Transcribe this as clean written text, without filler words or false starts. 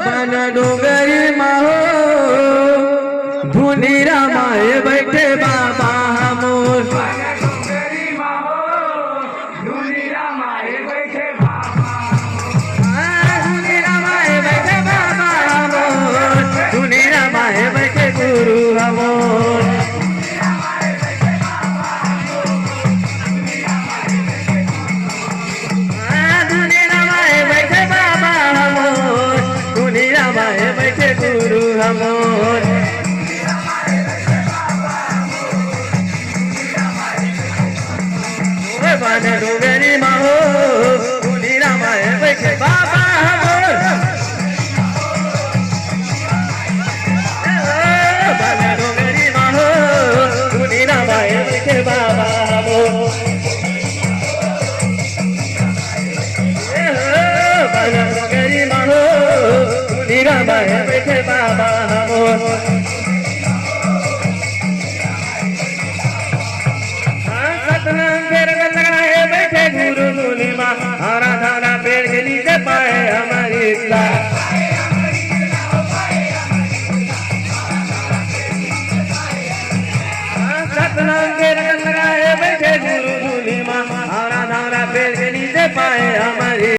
बन डोंगरी माहो धुनी रामाए बैठे बाबा मोर धुनी रामाए बैठे बाबा धुनी रामाए बैठे बाबा मोर धुनी रामाए बैठे गुरु हमोर धुनी रामाए बैठे बाबा हमोर धुनी रामाए बैठे गुरु हमोर बन डोंगरी माहो धुनी रामाए बैठे बाबा हमोर बन डोंगरी माहो धुनी रामाए बैठे बाबा हमोर बन डोंगरी माहो धुनी रामाए बैठे बाबा हमोर बैठे गुरु मुनि माँ हरा धारा पेड़ के नीचे पाए हमारी सतनाम के रंग लगाए बैठे गुरु मुनि माँ हरा धारा पेड़ के नीचे पाए हमारी